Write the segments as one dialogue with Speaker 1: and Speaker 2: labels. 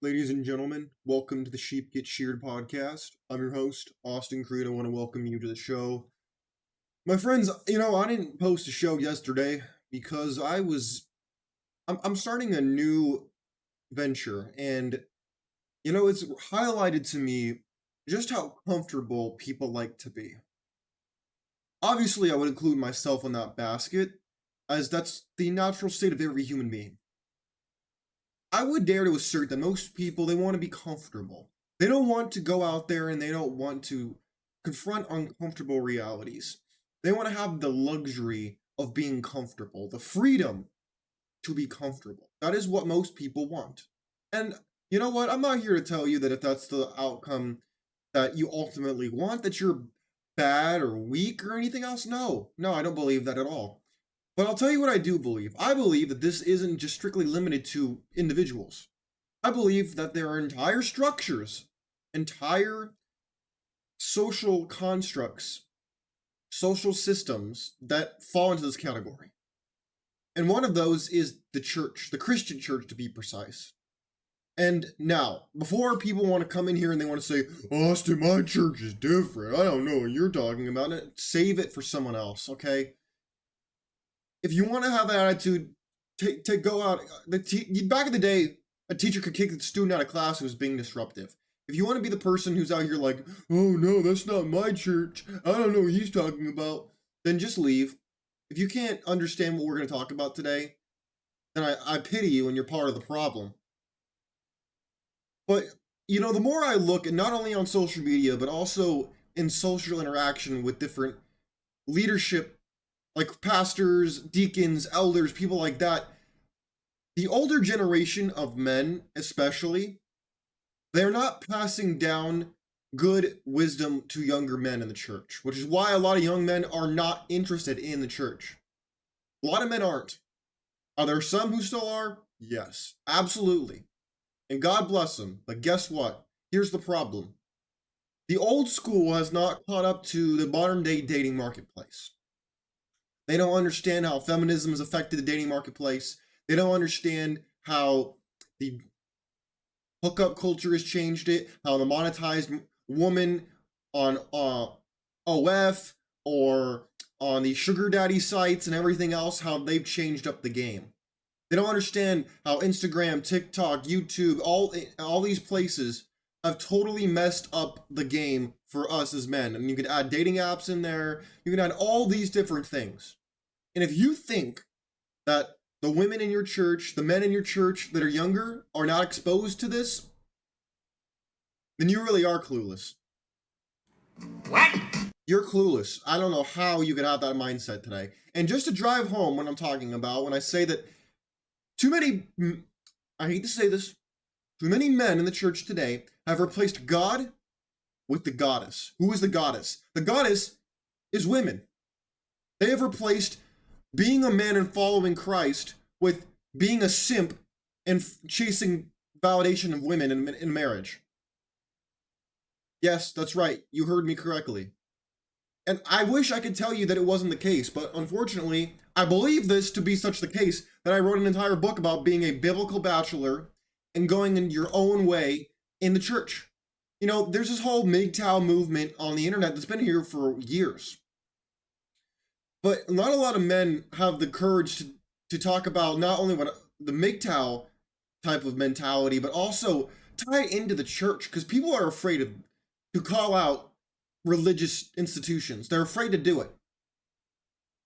Speaker 1: Ladies and gentlemen, welcome to the Sheep Get Sheared podcast. I'm your host, Austin Creed. I want to welcome you to the show. My friends, I didn't post a show yesterday because I'm starting a new venture, and it's highlighted to me just how comfortable people like to be. Obviously, I would include myself in that basket, as that's the natural state of every human being. I would dare to assert that most people, they want to be comfortable. They don't want to go out there and they don't want to confront uncomfortable realities. They want to have the luxury of being comfortable, the freedom to be comfortable. That is what most people want. And you know what? I'm not here to tell you that if that's the outcome that you ultimately want, that you're bad or weak or anything else. No, I don't believe that at all. But I'll tell you what I do believe. I believe that this isn't just strictly limited to individuals. I believe that there are entire structures, entire social constructs, social systems that fall into this category. And one of those is the church, the Christian church to be precise. And now, before people want to come in here and they want to say, Austin, my church is different. I don't know what you're talking about. Save it for someone else, okay? If you want to have an attitude, to go out. Back in the day, a teacher could kick a student out of class who was being disruptive. If you want to be the person who's out here like, oh no, that's not my church, I don't know what he's talking about, then just leave. If you can't understand what we're going to talk about today, then I pity you and you're part of the problem. But, the more I look, and not only on social media, but also in social interaction with different leadership, like pastors, deacons, elders, people like that, the older generation of men, especially, they're not passing down good wisdom to younger men in the church, which is why a lot of young men are not interested in the church. A lot of men aren't. Are there some who still are? Yes, absolutely. And God bless them. But guess what? Here's the problem. The old school has not caught up to the modern day dating marketplace. They don't understand how feminism has affected the dating marketplace. They don't understand how the hookup culture has changed it, how the monetized woman on OF or on the sugar daddy sites and everything else, how they've changed up the game. They don't understand how Instagram, TikTok, YouTube, all these places have totally messed up the game for us as men. And you could add dating apps in there. You can add all these different things. And if you think that the women in your church, the men in your church that are younger are not exposed to this, then you really are clueless. What? You're clueless. I don't know how you could have that mindset today. And just to drive home what I'm talking about, when I say that too many, I hate to say this, too many men in the church today have replaced God with the goddess. Who is the goddess? The goddess is women. They have replaced being a man and following Christ with being a simp and chasing validation of women in marriage. Yes, that's right. You heard me correctly. And I wish I could tell you that it wasn't the case, but unfortunately, I believe this to be such the case that I wrote an entire book about being a biblical bachelor and going in your own way in the church. There's this whole MGTOW movement on the internet that's been here for years. But not a lot of men have the courage to talk about not only what the MGTOW type of mentality, but also tie it into the church, because people are afraid to call out religious institutions. They're afraid to do it.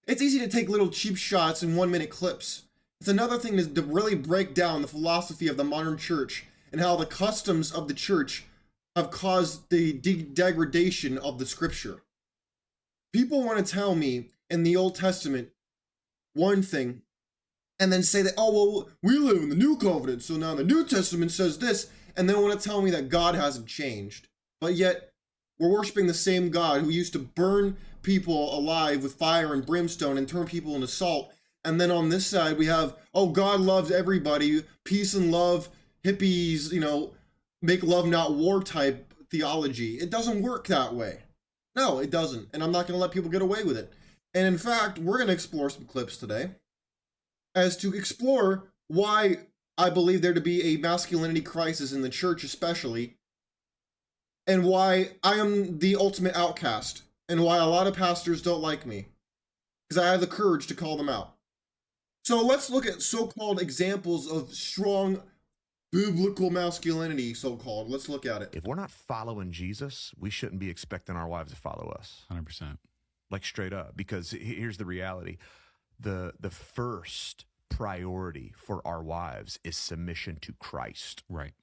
Speaker 1: It's easy to take little cheap shots in 1-minute clips. It's another thing to really break down the philosophy of the modern church and how the customs of the church have caused the degradation of the scripture. People want to tell me in the Old Testament one thing and then say that, oh, well, we live in the New Covenant, so now the New Testament says this, and then want to tell me that God hasn't changed. But yet, we're worshiping the same God who used to burn people alive with fire and brimstone and turn people into salt. And then on this side, we have, oh, God loves everybody, peace and love, hippies, make love not war type theology. It doesn't work that way. No, it doesn't. And I'm not going to let people get away with it. And in fact, we're going to explore some clips today as to explore why I believe there to be a masculinity crisis in the church, especially, and why I am the ultimate outcast, and why a lot of pastors don't like me, because I have the courage to call them out. So let's look at so-called examples of strong biblical masculinity, so-called. Let's look at it.
Speaker 2: If we're not following Jesus, we shouldn't be expecting our wives to follow us.
Speaker 3: 100%.
Speaker 2: Like straight up, because here's the reality. The first priority for our wives is submission to Christ.
Speaker 3: Right.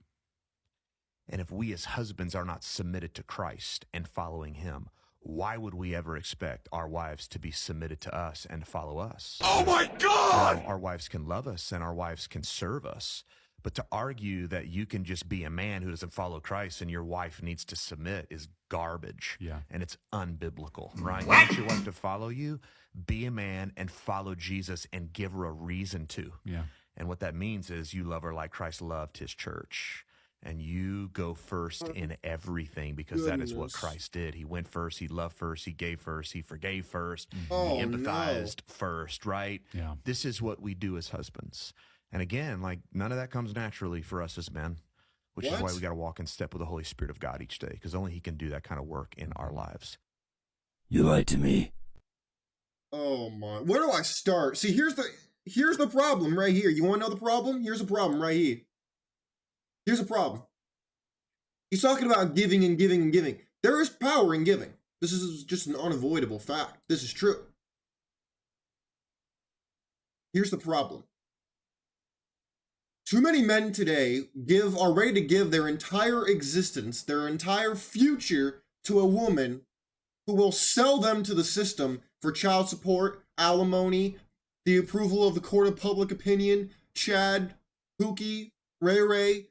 Speaker 2: And if we as husbands are not submitted to Christ and following him, why would we ever expect our wives to be submitted to us and follow us?
Speaker 4: Oh my God!
Speaker 2: Now, our wives can love us and our wives can serve us. But to argue that you can just be a man who doesn't follow Christ and your wife needs to submit is garbage.
Speaker 3: Yeah.
Speaker 2: And it's unbiblical, right? You want your wife to follow you, be a man and follow Jesus and give her a reason to.
Speaker 3: Yeah.
Speaker 2: And what that means is you love her like Christ loved his church. And you go first in everything, because that is what Christ did. He went first, he loved first, he gave first, he forgave first, he empathized first, right?
Speaker 3: Yeah.
Speaker 2: This is what we do as husbands. And again, like, none of that comes naturally for us as men, which is why we got to walk in step with the Holy Spirit of God each day, because only he can do that kind of work in our lives.
Speaker 4: You lied to me.
Speaker 1: Oh my, where do I start? See, here's the problem right here. You want to know the problem? Here's the problem right here. Here's a problem. He's talking about giving and giving and giving. There is power in giving. This is just an unavoidable fact. This is true. Here's the problem. Too many men today are ready to give their entire existence, their entire future to a woman who will sell them to the system for child support, alimony, the approval of the court of public opinion, Chad, Pookie, Ray Ray.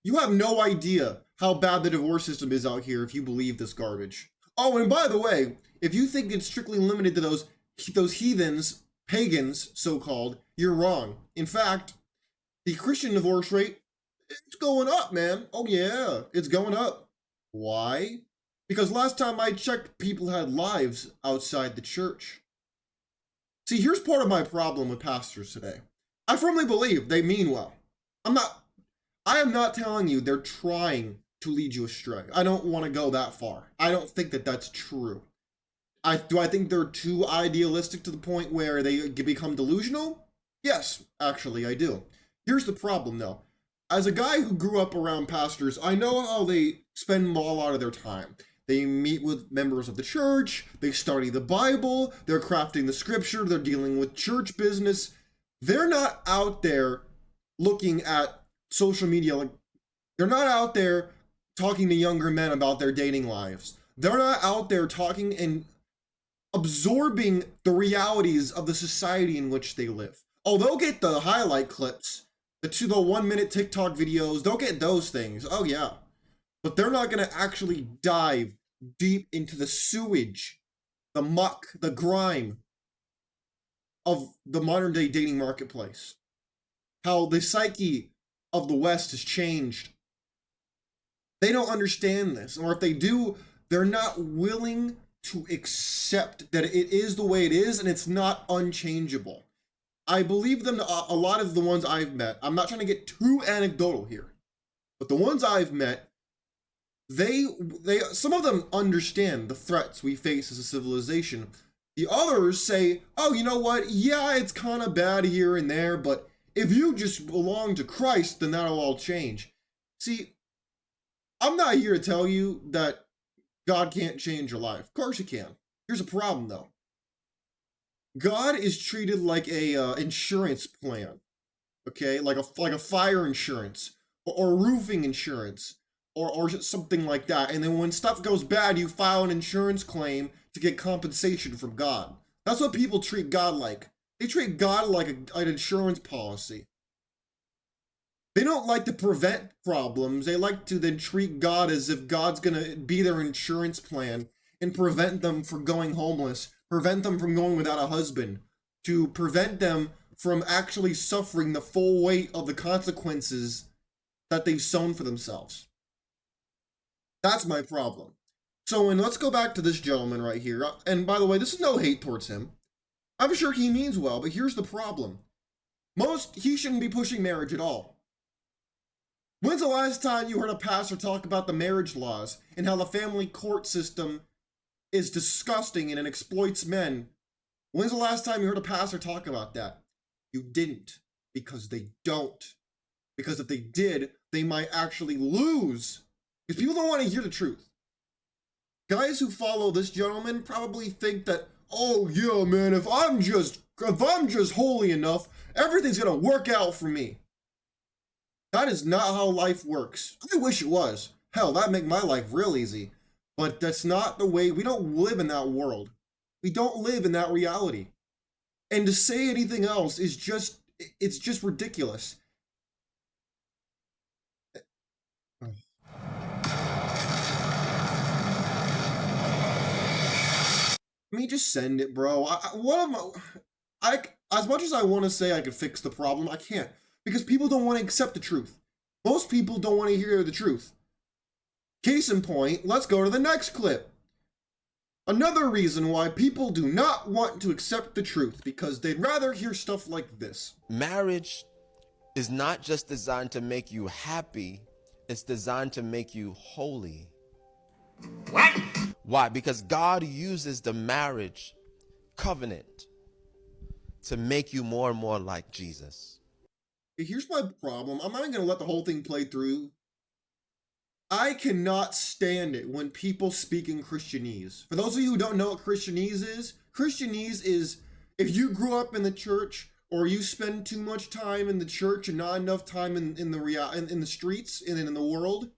Speaker 1: You have no idea how bad the divorce system is out here if you believe this garbage. Oh, and by the way, if you think it's strictly limited to those heathens, pagans, so-called, you're wrong. In fact, the Christian divorce rate, it's going up, man. Oh yeah, it's going up. Why? Because last time I checked, people had lives outside the church. See, here's part of my problem with pastors today. I firmly believe they mean well. I am not telling you they're trying to lead you astray. I don't want to go that far. I don't think that that's true. Do I think they're too idealistic to the point where they become delusional? Yes, actually, I do. Here's the problem, though. As a guy who grew up around pastors, I know how they spend a lot of their time. They meet with members of the church, they study the Bible, they're crafting the scripture, they're dealing with church business. They're not out there looking at social media, like, they're not out there talking to younger men about their dating lives. They're not out there talking and absorbing the realities of the society in which they live. Oh, they'll get the highlight clips, the 1-minute TikTok videos, they'll get those things. Oh yeah. But they're not going to actually dive deep into the sewage, the muck, the grime of the modern day dating marketplace. How the psyche of the West has changed. They don't understand this. Or if they do, they're not willing to accept that it is the way it is and it's not unchangeable. I believe them, a lot of the ones I've met, I'm not trying to get too anecdotal here, but the ones I've met, some of them understand the threats we face as a civilization. The others say, oh, you know what? Yeah, it's kind of bad here and there, but if you just belong to Christ, then that'll all change. See, I'm not here to tell you that God can't change your life. Of course he can. Here's a problem, though. God is treated like a insurance plan, okay? Like a fire insurance or roofing insurance or something like that. And then when stuff goes bad, you file an insurance claim to get compensation from God. That's what people treat God like. They treat God like an insurance policy. They don't like to prevent problems. They like to then treat God as if God's gonna be their insurance plan and prevent them from going homeless, prevent them from going without a husband, to prevent them from actually suffering the full weight of the consequences that they've sown for themselves. That's my problem. So, and let's go back to this gentleman right here. And by the way, this is no hate towards him. I'm sure he means well, but here's the problem. he shouldn't be pushing marriage at all. When's the last time you heard a pastor talk about the marriage laws and how the family court system is disgusting and it exploits men? When's the last time you heard a pastor talk about that? You didn't, because they don't. Because if they did, they might actually lose. Because people don't want to hear the truth. Guys who follow this gentleman probably think that, oh yeah, man, if I'm just holy enough, everything's gonna work out for me. That is not how life works. I wish it was. Hell, that'd make my life real easy. But that's not the way. We don't live in that world. We don't live in that reality. And to say anything else is just, it's just ridiculous. Let me just send it, bro. As much as I want to say I could fix the problem, I can't. Because people don't want to accept the truth. Most people don't want to hear the truth. Case in point, let's go to the next clip. Another reason why people do not want to accept the truth, because they'd rather hear stuff like this.
Speaker 3: Marriage is not just designed to make you happy, it's designed to make you holy.
Speaker 5: What?
Speaker 3: Why? Because God uses the marriage covenant to make you more and more like Jesus.
Speaker 1: Here's my problem. I'm not even going to let the whole thing play through. I cannot stand it when people speak in Christianese. For those of you who don't know what Christianese is if you grew up in the church or you spend too much time in the church and not enough time in the streets and in the world,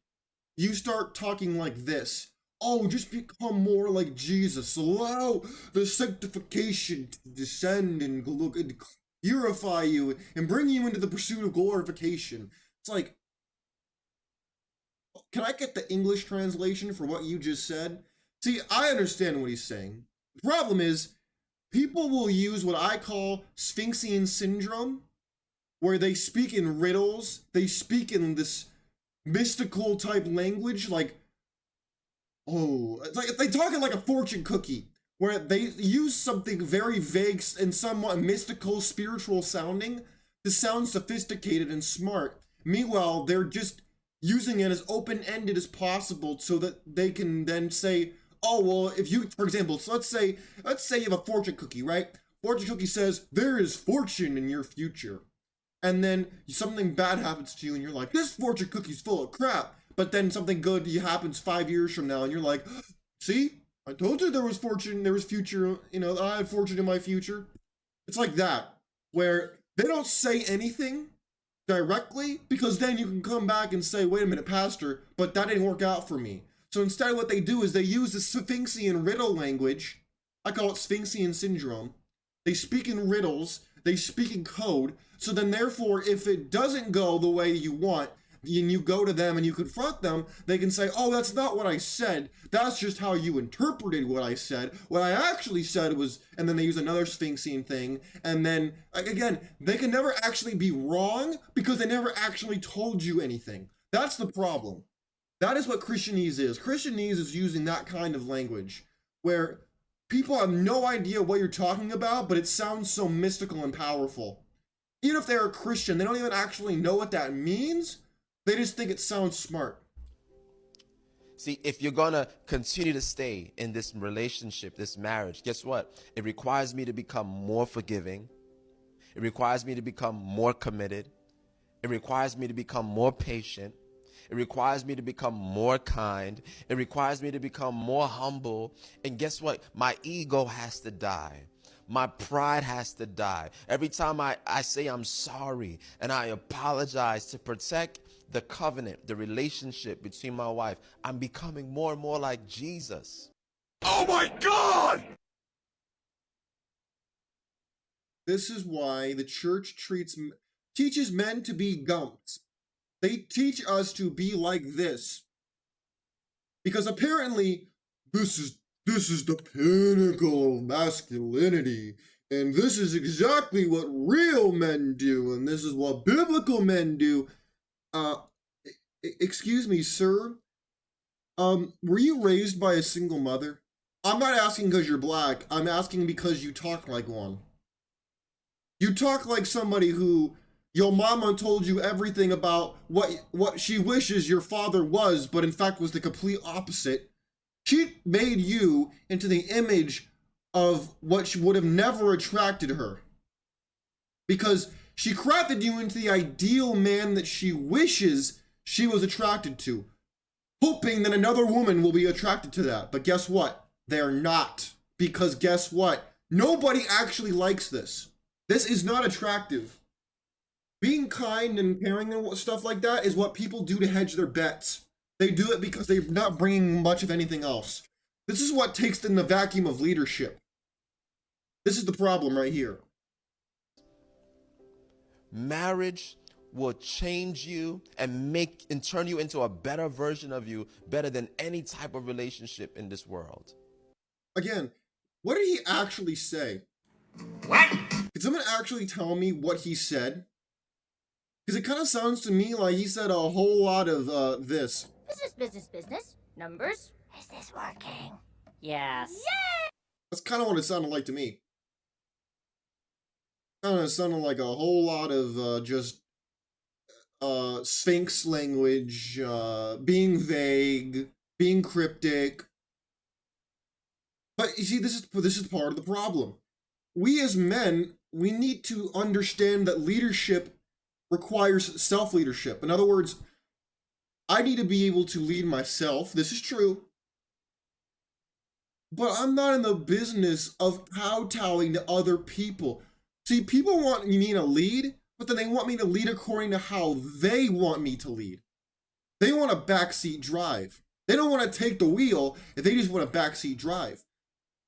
Speaker 1: you start talking like this. Oh, just become more like Jesus. Allow the sanctification to descend and purify you and bring you into the pursuit of glorification. It's like, can I get the English translation for what you just said? See, I understand what he's saying. The problem is, people will use what I call Sphinxian syndrome, where they speak in riddles, they speak in this mystical type language, like, oh, it's like they talk in like a fortune cookie, where they use something very vague and somewhat mystical, spiritual sounding to sound sophisticated and smart. Meanwhile, they're just using it as open-ended as possible so that they can then say, oh, well, if you, for example, so let's say you have a fortune cookie, right? Fortune cookie says, there is fortune in your future. And then something bad happens to you and you're like, this fortune cookie's full of crap. But then something good happens 5 years from now and you're like, see? I told you there was fortune, there was future, I had fortune in my future. It's like that, where they don't say anything directly, because then you can come back and say, wait a minute, pastor, but that didn't work out for me. So instead what they do is they use the Sphinxian riddle language. I call it Sphinxian syndrome. They speak in riddles, they speak in code, so then therefore if it doesn't go the way you want, and you go to them and you confront them, they can say, oh, that's not what I said. That's just how you interpreted what I said. What I actually said was, and then they use another Sphinxian thing. And then, again, they can never actually be wrong because they never actually told you anything. That's the problem. That is what Christianese is. Christianese is using that kind of language where people have no idea what you're talking about, but it sounds so mystical and powerful. Even if they're a Christian, they don't even actually know what that means. They just think it sounds smart.
Speaker 3: See, if you're going to continue to stay in this relationship, this marriage, guess what? It requires me to become more forgiving. It requires me to become more committed. It requires me to become more patient. It requires me to become more kind. It requires me to become more humble. And guess what? My ego has to die. My pride has to die. Every time I say I'm sorry and I apologize to protect the covenant, the relationship between my wife, I'm becoming more and more like Jesus.
Speaker 5: Oh my God!
Speaker 1: This is why the church teaches men to be gumps. They teach us to be like this. Because apparently, this is the pinnacle of masculinity. And this is exactly what real men do. And this is what biblical men do. Excuse me, sir. Were you raised by a single mother? I'm not asking because you're black. I'm asking because you talk like one. You talk like somebody who your mama told you everything about what she wishes your father was, but in fact was the complete opposite. She made you into the image of what she would have never attracted her. Because she crafted you into the ideal man that she wishes she was attracted to, hoping that another woman will be attracted to that. But guess what? They're not. Because guess what? Nobody actually likes this. This is not attractive. Being kind and caring and stuff like that is what people do to hedge their bets. They do it because they're not bringing much of anything else. This is what takes in the vacuum of leadership. This is the problem right here.
Speaker 3: Marriage will change you and turn you into a better version of you, better than any type of relationship in this world.
Speaker 1: Again, what did he actually say?
Speaker 5: What?
Speaker 1: Can someone actually tell me what he said? Because it kind of sounds to me like he said a whole lot of this.
Speaker 6: Business. Numbers? Is this working? Yes.
Speaker 1: That's kind of what it sounded like to me. Kind of sounded like a whole lot of just Sphinx language, being vague, being cryptic. But you see, this is part of the problem. We as men, we need to understand that leadership requires self-leadership. In other words, I need to be able to lead myself. This is true. But I'm not in the business of kowtowing to other people. See, people want me to lead, but then they want me to lead according to how they want me to lead. They want a backseat drive. They don't want to take the wheel if they just want a backseat drive.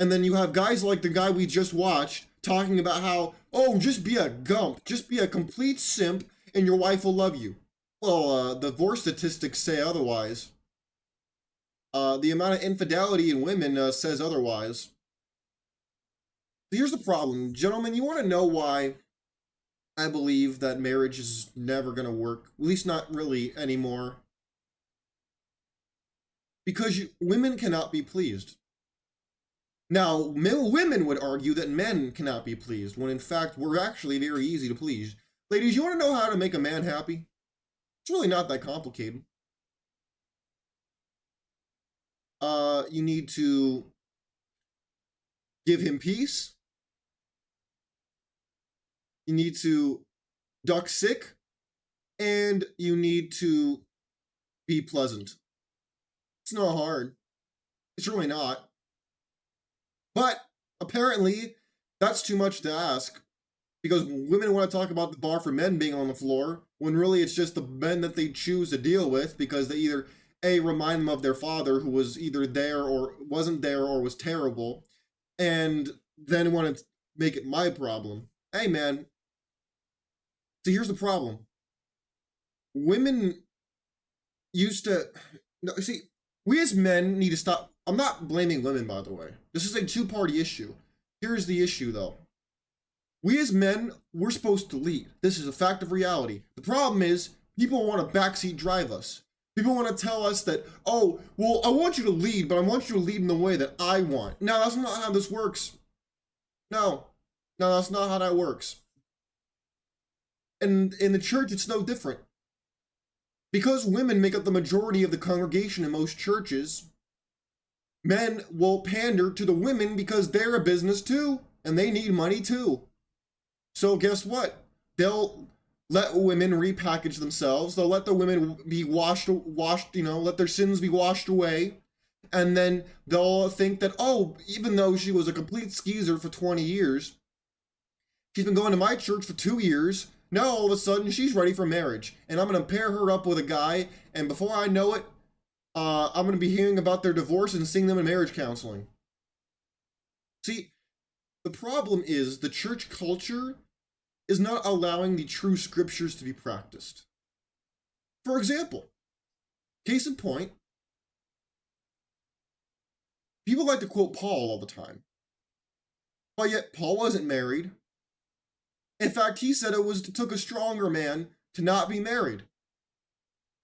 Speaker 1: And then you have guys like the guy we just watched talking about how, oh, just be a gump, just be a complete simp, and your wife will love you. Well, divorce statistics say otherwise. The amount of infidelity in women says otherwise. So here's the problem. Gentlemen, you want to know why I believe that marriage is never going to work? At least not really anymore. Because women cannot be pleased. Now, women would argue that men cannot be pleased, when in fact, we're actually very easy to please. Ladies, you want to know how to make a man happy? It's really not that complicated. You need to give him peace. You need to duck sick. And you need to be pleasant. It's not hard. It's really not. But apparently, that's too much to ask. Because women want to talk about the bar for men being on the floor, when really it's just the men that they choose to deal with because they either, A, remind them of their father who was either there or wasn't there or was terrible, and then want to make it my problem. Hey, man. So here's the problem. Women used to... No, see, we as men need to stop... I'm not blaming women, by the way. This is a two-party issue. Here's the issue, though. We as men, we're supposed to lead. This is a fact of reality. The problem is, people want to backseat drive us. People want to tell us that, oh, well, I want you to lead, but I want you to lead in the way that I want. No, that's not how this works. No, that's not how that works. And in the church, it's no different. Because women make up the majority of the congregation in most churches, men will pander to the women because they're a business too, and they need money too. So guess what? They'll let women repackage themselves. They'll let the women be washed, let their sins be washed away. And then they'll think that, oh, even though she was a complete skeezer for 20 years, she's been going to my church for 2 years. Now all of a sudden she's ready for marriage. And I'm going to pair her up with a guy. And before I know it, I'm going to be hearing about their divorce and seeing them in marriage counseling. See, the problem is the church culture is not allowing the true scriptures to be practiced. For example, case in point, people like to quote Paul all the time. But yet Paul wasn't married. In fact, he said it took a stronger man to not be married.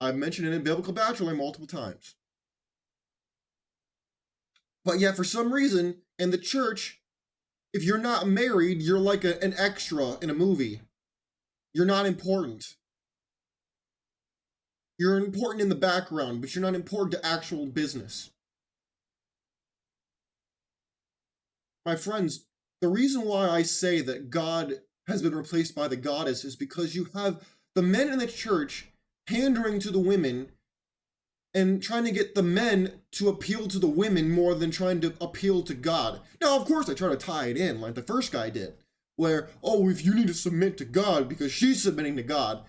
Speaker 1: I've mentioned it in Biblical Bachelor multiple times. But yet, for some reason, in the church, If you're not married, you're like an extra in a movie. You're not important. You're important in the background, but you're not important to actual business. My friends, the reason why I say that God has been replaced by the goddess is because you have the men in the church pandering to the women and trying to get the men to appeal to the women more than trying to appeal to God. Now, of course, I try to tie it in like the first guy did, where, oh, if you need to submit to God because she's submitting to God.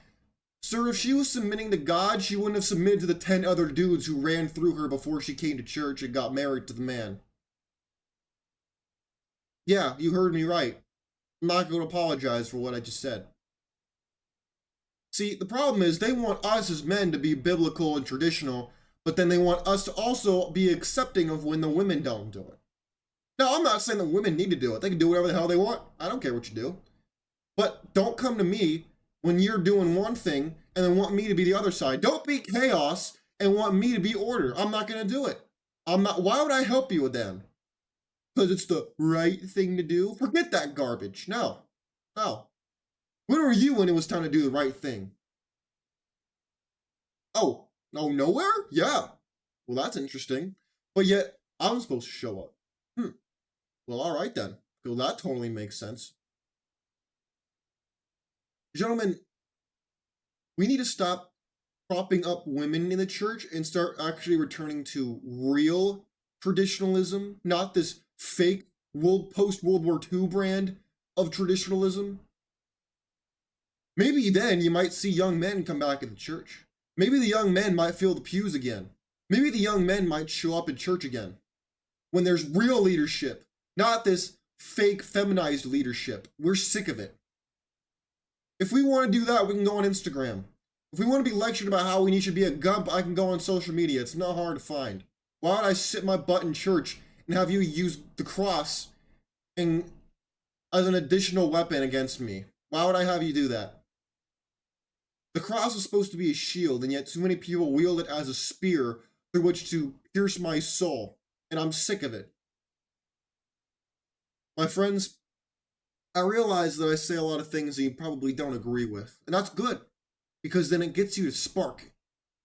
Speaker 1: Sir, if she was submitting to God, she wouldn't have submitted to the 10 other dudes who ran through her before she came to church and got married to the man. Yeah, you heard me right. I'm not going to apologize for what I just said. See, the problem is they want us as men to be biblical and traditional, but then they want us to also be accepting of when the women don't do it. Now, I'm not saying that women need to do it. They can do whatever the hell they want. I don't care what you do. But don't come to me when you're doing one thing and then want me to be the other side. Don't be chaos and want me to be order. I'm not going to do it. Why would I help you with them? Because it's the right thing to do? Forget that garbage. No. Where were you when it was time to do the right thing? Oh, nowhere? Yeah. Well, that's interesting. But yet, I'm supposed to show up. Well, all right then. Well, that totally makes sense. Gentlemen, we need to stop propping up women in the church and start actually returning to real traditionalism, not this fake post-World War II brand of traditionalism. Maybe then you might see young men come back in the church. Maybe the young men might fill the pews again. Maybe the young men might show up in church again. When there's real leadership, not this fake feminized leadership. We're sick of it. If we want to do that, we can go on Instagram. If we want to be lectured about how we should be a gump, I can go on social media. It's not hard to find. Why would I sit my butt in church and have you use the cross as an additional weapon against me? Why would I have you do that? The cross is supposed to be a shield, and yet too many people wield it as a spear through which to pierce my soul, and I'm sick of it. My friends, I realize that I say a lot of things that you probably don't agree with, and that's good, because then it gets you to spark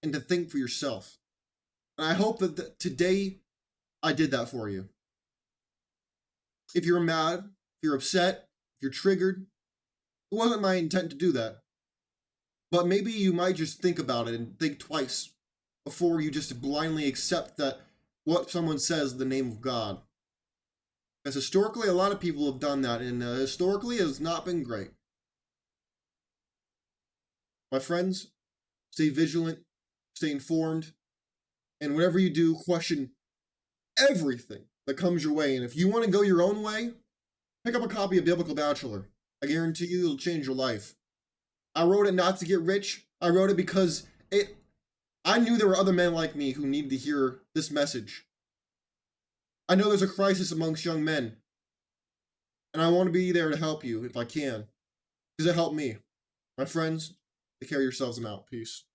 Speaker 1: and to think for yourself. And I hope that today I did that for you. If you're mad, if you're upset, if you're triggered, it wasn't my intent to do that. But maybe you might just think about it and think twice before you just blindly accept that what someone says in the name of God. Because historically, a lot of people have done that, and historically, it has not been great. My friends, stay vigilant, stay informed, and whatever you do, question everything that comes your way. And if you want to go your own way, pick up a copy of Biblical Bachelor. I guarantee you it'll change your life. I wrote it not to get rich. I wrote it because I knew there were other men like me who needed to hear this message. I know there's a crisis amongst young men, and I want to be there to help you if I can, because it helped me. My friends, take care of yourselves and out. Peace.